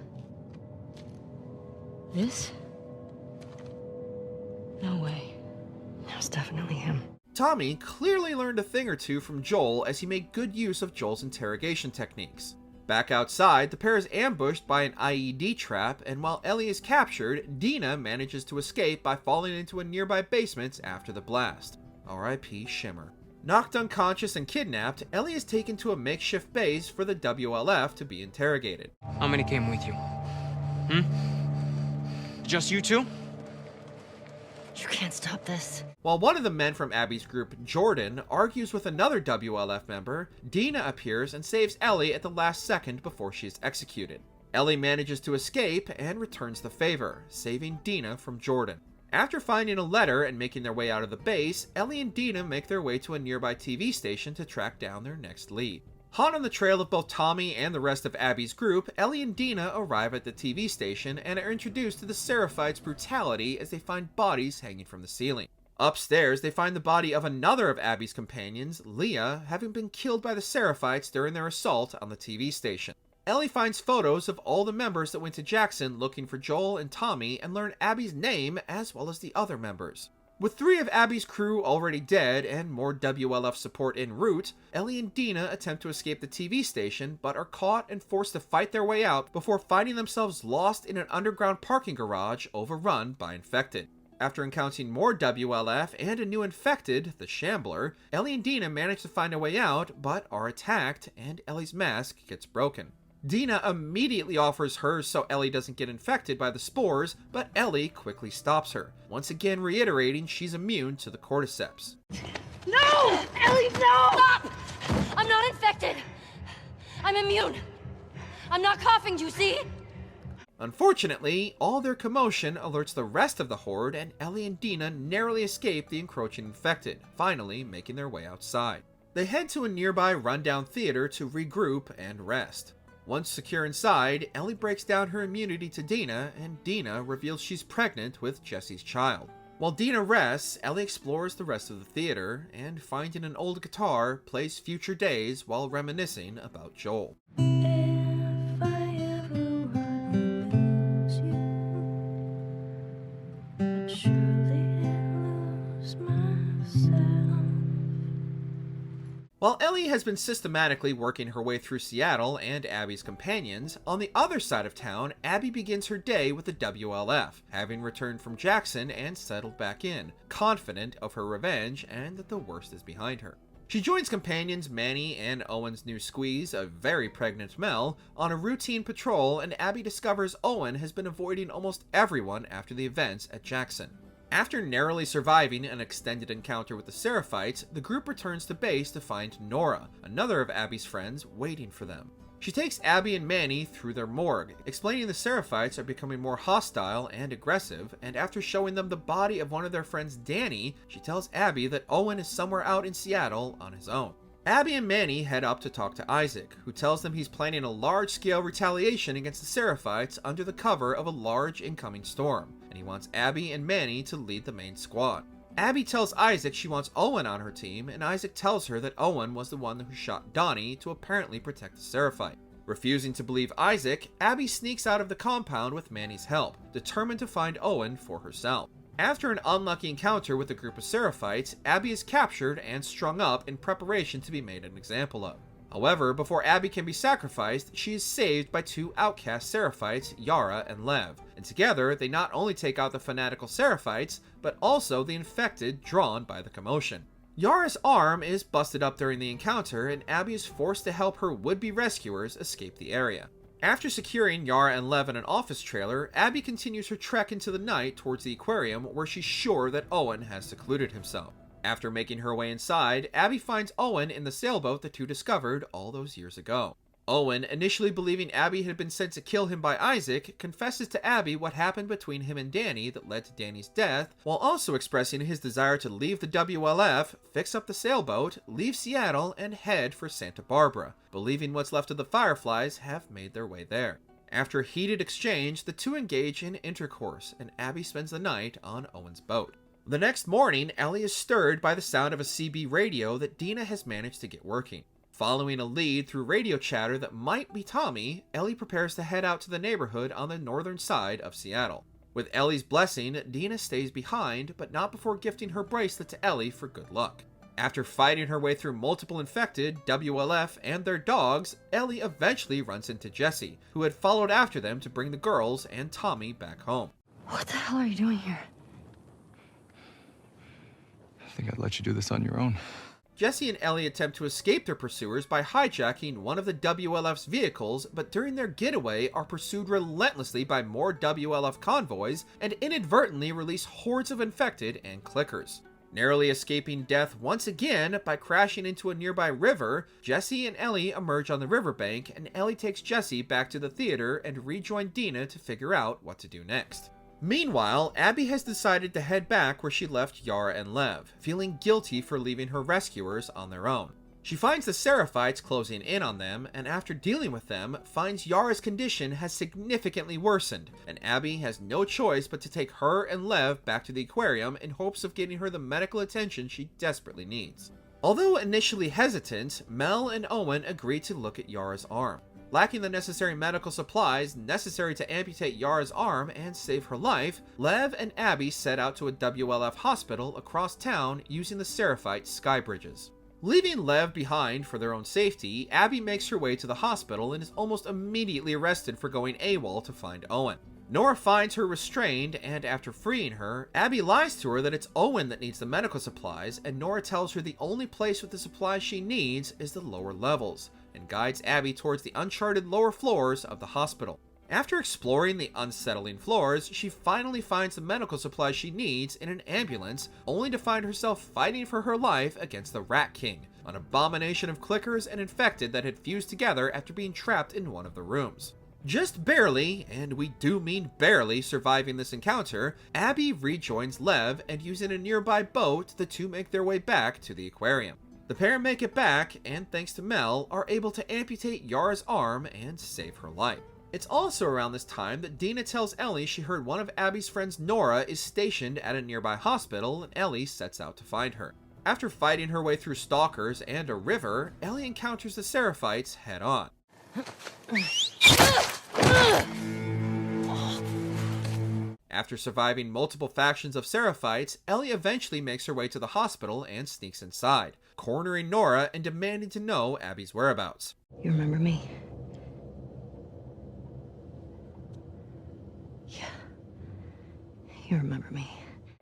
This? No way. That was definitely him. Tommy clearly learned a thing or two from Joel as he made good use of Joel's interrogation techniques. Back outside, the pair is ambushed by an IED trap, and while Ellie is captured, Dina manages to escape by falling into a nearby basement after the blast. R.I.P. Shimmer. Knocked unconscious and kidnapped, Ellie is taken to a makeshift base for the WLF to be interrogated. How many came with you? Just you two? You can't stop this. While one of the men from Abby's group, Jordan, argues with another WLF member, Dina appears and saves Ellie at the last second before she is executed. Ellie manages to escape and returns the favor, saving Dina from Jordan. After finding a letter and making their way out of the base, Ellie and Dina make their way to a nearby TV station to track down their next lead. Hot on the trail of both Tommy and the rest of Abby's group, Ellie and Dina arrive at the TV station and are introduced to the Seraphites' brutality as they find bodies hanging from the ceiling. Upstairs, they find the body of another of Abby's companions, Leah, having been killed by the Seraphites during their assault on the TV station. Ellie finds photos of all the members that went to Jackson looking for Joel and Tommy and learn Abby's name as well as the other members. With 3 of Abby's crew already dead and more WLF support en route, Ellie and Dina attempt to escape the TV station but are caught and forced to fight their way out before finding themselves lost in an underground parking garage overrun by infected. After encountering more WLF and a new infected, the Shambler, Ellie and Dina manage to find a way out but are attacked and Ellie's mask gets broken. Dina immediately offers hers so Ellie doesn't get infected by the spores, but Ellie quickly stops her, once again reiterating she's immune to the Cordyceps. No! Ellie, no! Stop! I'm not infected. I'm immune. I'm not coughing, you see? Unfortunately, all their commotion alerts the rest of the horde, and Ellie and Dina narrowly escape the encroaching infected, finally making their way outside. They head to a nearby rundown theater to regroup and rest. Once secure inside, Ellie breaks down her immunity to Dina, and Dina reveals she's pregnant with Jesse's child. While Dina rests, Ellie explores the rest of the theater, and finding an old guitar, plays Future Days while reminiscing about Joel. While Ellie has been systematically working her way through Seattle and Abby's companions, on the other side of town, Abby begins her day with the WLF, having returned from Jackson and settled back in, confident of her revenge and that the worst is behind her. She joins companions Manny and Owen's new squeeze, a very pregnant Mel, on a routine patrol, and Abby discovers Owen has been avoiding almost everyone after the events at Jackson. After narrowly surviving an extended encounter with the Seraphites, the group returns to base to find Nora, another of Abby's friends, waiting for them. She takes Abby and Manny through their morgue, explaining the Seraphites are becoming more hostile and aggressive, and after showing them the body of one of their friends, Danny, she tells Abby that Owen is somewhere out in Seattle on his own. Abby and Manny head up to talk to Isaac, who tells them he's planning a large-scale retaliation against the Seraphites under the cover of a large incoming storm, and he wants Abby and Manny to lead the main squad. Abby tells Isaac she wants Owen on her team, and Isaac tells her that Owen was the one who shot Donnie to apparently protect the Seraphite. Refusing to believe Isaac, Abby sneaks out of the compound with Manny's help, determined to find Owen for herself. After an unlucky encounter with a group of Seraphites, Abby is captured and strung up in preparation to be made an example of. However, before Abby can be sacrificed, she is saved by 2 outcast Seraphites, Yara and Lev, and together they not only take out the fanatical Seraphites, but also the infected drawn by the commotion. Yara's arm is busted up during the encounter, and Abby is forced to help her would-be rescuers escape the area. After securing Yara and Lev in an office trailer, Abby continues her trek into the night towards the aquarium where she's sure that Owen has secluded himself. After making her way inside, Abby finds Owen in the sailboat the two discovered all those years ago. Owen, initially believing Abby had been sent to kill him by Isaac, confesses to Abby what happened between him and Danny that led to Danny's death, while also expressing his desire to leave the WLF, fix up the sailboat, leave Seattle, and head for Santa Barbara, believing what's left of the Fireflies have made their way there. After a heated exchange, the two engage in intercourse, and Abby spends the night on Owen's boat. The next morning, Ellie is stirred by the sound of a CB radio that Dina has managed to get working. Following a lead through radio chatter that might be Tommy, Ellie prepares to head out to the neighborhood on the northern side of Seattle. With Ellie's blessing, Dina stays behind, but not before gifting her bracelet to Ellie for good luck. After fighting her way through multiple infected, WLF, and their dogs, Ellie eventually runs into Jesse, who had followed after them to bring the girls and Tommy back home. What the hell are you doing here? I think I'd let you do this on your own. Jesse and Ellie attempt to escape their pursuers by hijacking one of the WLF's vehicles, but during their getaway are pursued relentlessly by more WLF convoys and inadvertently release hordes of infected and clickers. Narrowly escaping death once again by crashing into a nearby river, Jesse and Ellie emerge on the riverbank, and Ellie takes Jesse back to the theater and rejoin Dina to figure out what to do next. Meanwhile, Abby has decided to head back where she left Yara and Lev, feeling guilty for leaving her rescuers on their own. She finds the Seraphites closing in on them, and after dealing with them, finds Yara's condition has significantly worsened, and Abby has no choice but to take her and Lev back to the aquarium in hopes of getting her the medical attention she desperately needs. Although initially hesitant, Mel and Owen agree to look at Yara's arm. Lacking the necessary medical supplies necessary to amputate Yara's arm and save her life, Lev and Abby set out to a WLF hospital across town using the Seraphite sky bridges. Leaving Lev behind for their own safety, Abby makes her way to the hospital and is almost immediately arrested for going AWOL to find Owen. Nora finds her restrained, and after freeing her, Abby lies to her that it's Owen that needs the medical supplies, and Nora tells her the only place with the supplies she needs is the lower levels, and guides Abby towards the uncharted lower floors of the hospital. After exploring the unsettling floors, she finally finds the medical supplies she needs in an ambulance, only to find herself fighting for her life against the Rat King, an abomination of clickers and infected that had fused together after being trapped in one of the rooms. Just barely, and we do mean barely, surviving this encounter, Abby rejoins Lev, and using a nearby boat, the two make their way back to the aquarium. The pair make it back, and thanks to Mel, are able to amputate Yara's arm and save her life. It's also around this time that Dina tells Ellie she heard one of Abby's friends, Nora, is stationed at a nearby hospital, and Ellie sets out to find her. After fighting her way through stalkers and a river, Ellie encounters the Seraphites head-on. After surviving multiple factions of Seraphites, Ellie eventually makes her way to the hospital and sneaks inside, cornering Nora and demanding to know Abby's whereabouts. You remember me? Yeah. You remember me.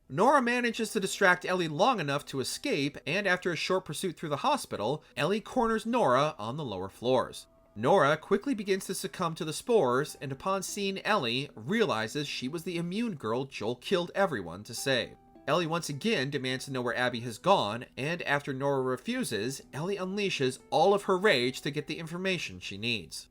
Nora manages to distract Ellie long enough to escape, and after a short pursuit through the hospital, Ellie corners Nora on the lower floors. Nora quickly begins to succumb to the spores, and upon seeing Ellie, realizes she was the immune girl Joel killed everyone to save. Ellie once again demands to know where Abby has gone, and after Nora refuses, Ellie unleashes all of her rage to get the information she needs.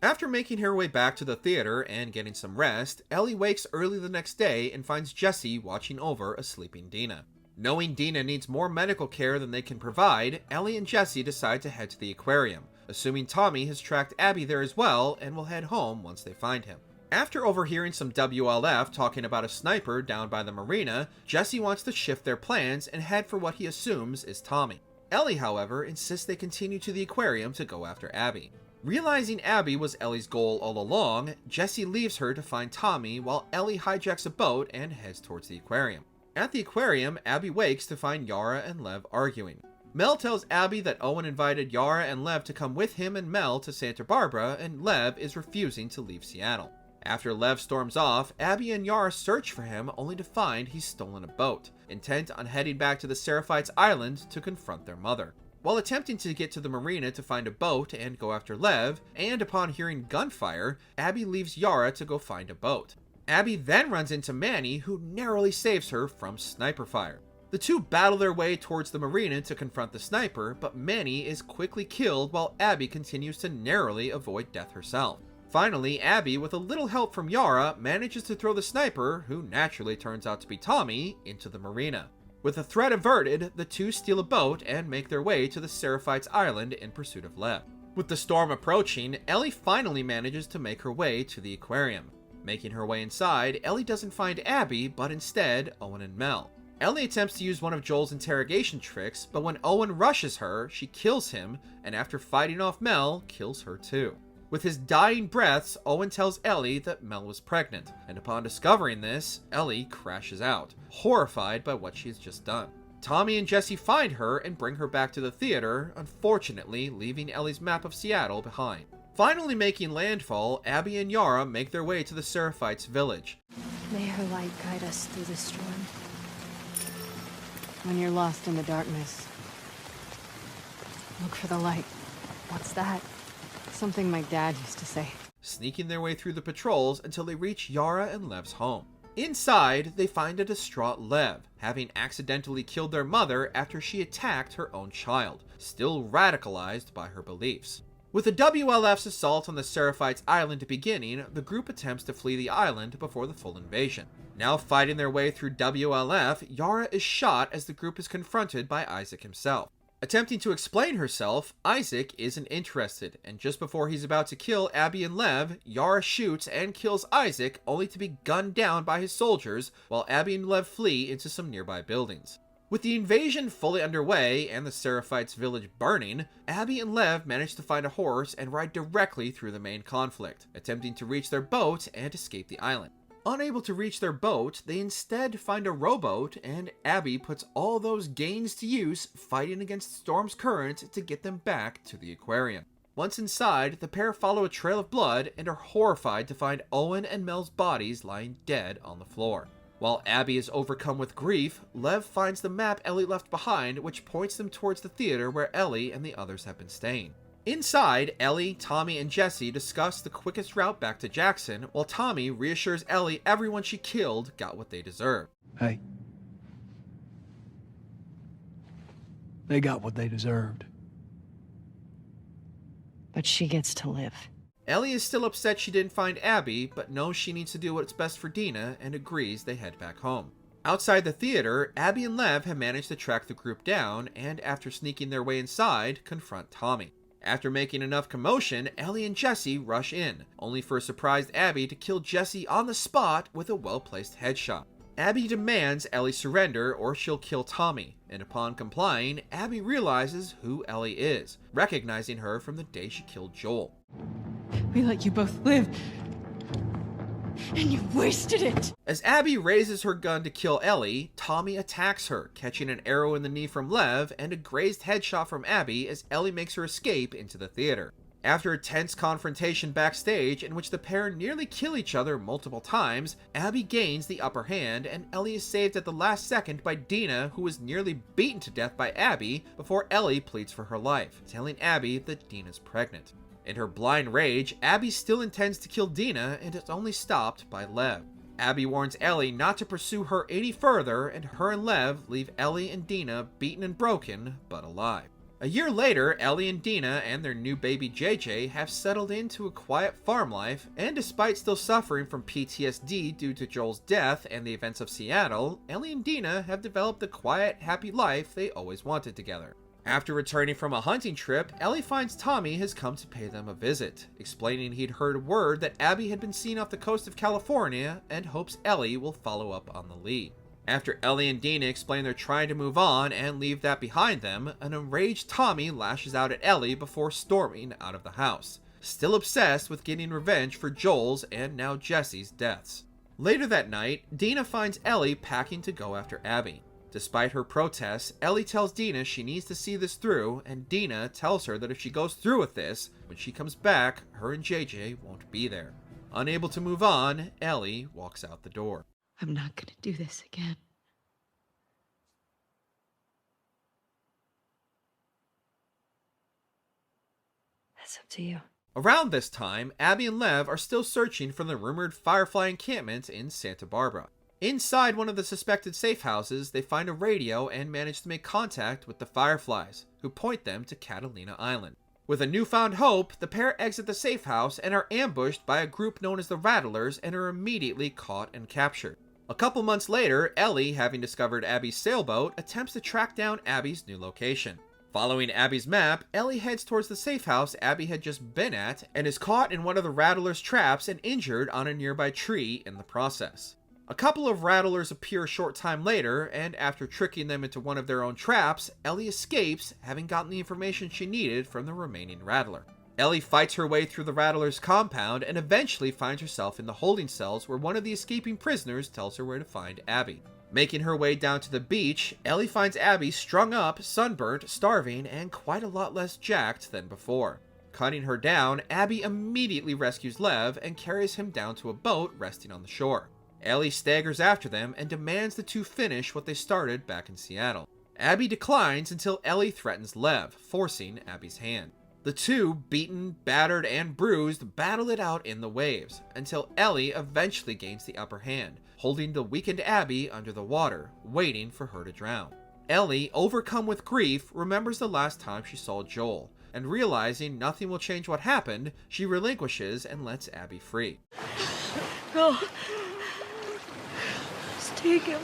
After making her way back to the theater and getting some rest, Ellie wakes early the next day and finds Jesse watching over a sleeping Dina. Knowing Dina needs more medical care than they can provide, Ellie and Jesse decide to head to the aquarium, assuming Tommy has tracked Abby there as well and will head home once they find him. After overhearing some WLF talking about a sniper down by the marina, Jesse wants to shift their plans and head for what he assumes is Tommy. Ellie, however, insists they continue to the aquarium to go after Abby. Realizing Abby was Ellie's goal all along, Jesse leaves her to find Tommy while Ellie hijacks a boat and heads towards the aquarium. At the aquarium, Abby wakes to find Yara and Lev arguing. Mel tells Abby that Owen invited Yara and Lev to come with him and Mel to Santa Barbara, and Lev is refusing to leave Seattle. After Lev storms off, Abby and Yara search for him only to find he's stolen a boat, intent on heading back to the Seraphites Island to confront their mother. While attempting to get to the marina to find a boat and go after Lev, and upon hearing gunfire, Abby leaves Yara to go find a boat. Abby then runs into Manny, who narrowly saves her from sniper fire. The two battle their way towards the marina to confront the sniper, but Manny is quickly killed while Abby continues to narrowly avoid death herself. Finally, Abby, with a little help from Yara, manages to throw the sniper, who naturally turns out to be Tommy, into the marina. With the threat averted, the two steal a boat and make their way to the Seraphites Island in pursuit of Lev. With the storm approaching, Ellie finally manages to make her way to the aquarium. Making her way inside, Ellie doesn't find Abby, but instead Owen and Mel. Ellie attempts to use one of Joel's interrogation tricks, but when Owen rushes her, she kills him, and after fighting off Mel, kills her too. With his dying breaths, Owen tells Ellie that Mel was pregnant, and upon discovering this, Ellie crashes out, horrified by what she has just done. Tommy and Jesse find her and bring her back to the theater, unfortunately leaving Ellie's map of Seattle behind. Finally making landfall, Abby and Yara make their way to the Seraphites' village. May her light guide us through the storm. When you're lost in the darkness, look for the light. What's that? Something my dad used to say. Sneaking their way through the patrols until they reach Yara and Lev's home. Inside, they find a distraught Lev, having accidentally killed their mother after she attacked her own child, still radicalized by her beliefs. With the WLF's assault on the Seraphites Island beginning, the group attempts to flee the island before the full invasion. Now fighting their way through WLF, Yara is shot as the group is confronted by Isaac himself. Attempting to explain herself, Isaac isn't interested, and just before he's about to kill Abby and Lev, Yara shoots and kills Isaac, only to be gunned down by his soldiers, while Abby and Lev flee into some nearby buildings. With the invasion fully underway and the Seraphites' village burning, Abby and Lev manage to find a horse and ride directly through the main conflict, attempting to reach their boat and escape the island. Unable to reach their boat, they instead find a rowboat, and Abby puts all those gains to use fighting against Storm's current to get them back to the aquarium. Once inside, the pair follow a trail of blood and are horrified to find Owen and Mel's bodies lying dead on the floor. While Abby is overcome with grief, Lev finds the map Ellie left behind, which points them towards the theater where Ellie and the others have been staying. Inside, Ellie, Tommy, and Jesse discuss the quickest route back to Jackson, while Tommy reassures Ellie everyone she killed got what they deserved. Hey. They got what they deserved. But she gets to live. Ellie is still upset she didn't find Abby, but knows she needs to do what's best for Dina and agrees they head back home. Outside the theater, Abby and Lev have managed to track the group down and, after sneaking their way inside, confront Tommy. After making enough commotion, Ellie and Jesse rush in, only for a surprised Abby to kill Jesse on the spot with a well-placed headshot. Abby demands Ellie surrender or she'll kill Tommy, and upon complying, Abby realizes who Ellie is, recognizing her from the day she killed Joel. We let you both live, and you wasted it! As Abby raises her gun to kill Ellie, Tommy attacks her, catching an arrow in the knee from Lev and a grazed headshot from Abby as Ellie makes her escape into the theater. After a tense confrontation backstage in which the pair nearly kill each other multiple times, Abby gains the upper hand and Ellie is saved at the last second by Dina, who was nearly beaten to death by Abby before Ellie pleads for her life, telling Abby that Dina's pregnant. In her blind rage, Abby still intends to kill Dina and is only stopped by Lev. Abby warns Ellie not to pursue her any further, and her and Lev leave Ellie and Dina beaten and broken, but alive. A year later, Ellie and Dina and their new baby JJ have settled into a quiet farm life, and despite still suffering from PTSD due to Joel's death and the events of Seattle, Ellie and Dina have developed the quiet, happy life they always wanted together. After returning from a hunting trip, Ellie finds Tommy has come to pay them a visit, explaining he'd heard word that Abby had been seen off the coast of California and hopes Ellie will follow up on the lead. After Ellie and Dina explain they're trying to move on and leave that behind them, an enraged Tommy lashes out at Ellie before storming out of the house, still obsessed with getting revenge for Joel's and now Jesse's deaths. Later that night, Dina finds Ellie packing to go after Abby. Despite her protests, Ellie tells Dina she needs to see this through, and Dina tells her that if she goes through with this, when she comes back, her and JJ won't be there. Unable to move on, Ellie walks out the door. I'm not gonna do this again. That's up to you. Around this time, Abby and Lev are still searching for the rumored Firefly encampment in Santa Barbara. Inside one of the suspected safe houses, they find a radio and manage to make contact with the Fireflies, who point them to Catalina Island. With a newfound hope, the pair exit the safe house and are ambushed by a group known as the Rattlers and are immediately caught and captured. A couple months later, Ellie, having discovered Abby's sailboat, attempts to track down Abby's new location. Following Abby's map, Ellie heads towards the safe house Abby had just been at and is caught in one of the Rattlers' traps and injured on a nearby tree in the process. A couple of Rattlers appear a short time later, and after tricking them into one of their own traps, Ellie escapes, having gotten the information she needed from the remaining Rattler. Ellie fights her way through the Rattlers' compound and eventually finds herself in the holding cells where one of the escaping prisoners tells her where to find Abby. Making her way down to the beach, Ellie finds Abby strung up, sunburnt, starving, and quite a lot less jacked than before. Cutting her down, Abby immediately rescues Lev and carries him down to a boat resting on the shore. Ellie staggers after them and demands the two finish what they started back in Seattle. Abby declines until Ellie threatens Lev, forcing Abby's hand. The two, beaten, battered, and bruised, battle it out in the waves, until Ellie eventually gains the upper hand, holding the weakened Abby under the water, waiting for her to drown. Ellie, overcome with grief, remembers the last time she saw Joel, and realizing nothing will change what happened, she relinquishes and lets Abby free. No. Just take him.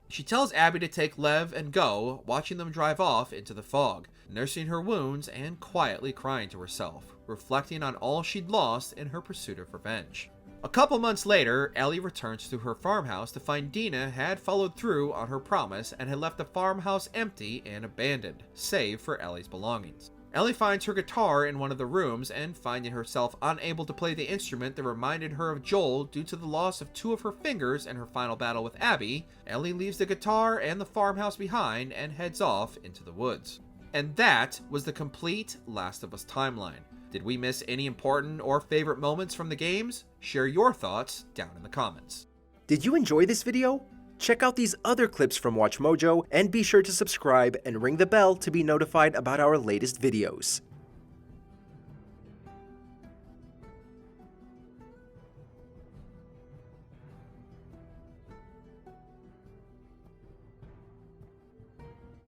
She tells Abby to take Lev and go, watching them drive off into the fog, nursing her wounds and quietly crying to herself, reflecting on all she'd lost in her pursuit of revenge. A couple months later, Ellie returns to her farmhouse to find Dina had followed through on her promise and had left the farmhouse empty and abandoned, save for Ellie's belongings. Ellie finds her guitar in one of the rooms and, finding herself unable to play the instrument that reminded her of Joel due to the loss of two of her fingers in her final battle with Abby, Ellie leaves the guitar and the farmhouse behind and heads off into the woods. And that was the complete Last of Us timeline. Did we miss any important or favorite moments from the games? Share your thoughts down in the comments. Did you enjoy this video? Check out these other clips from WatchMojo and be sure to subscribe and ring the bell to be notified about our latest videos.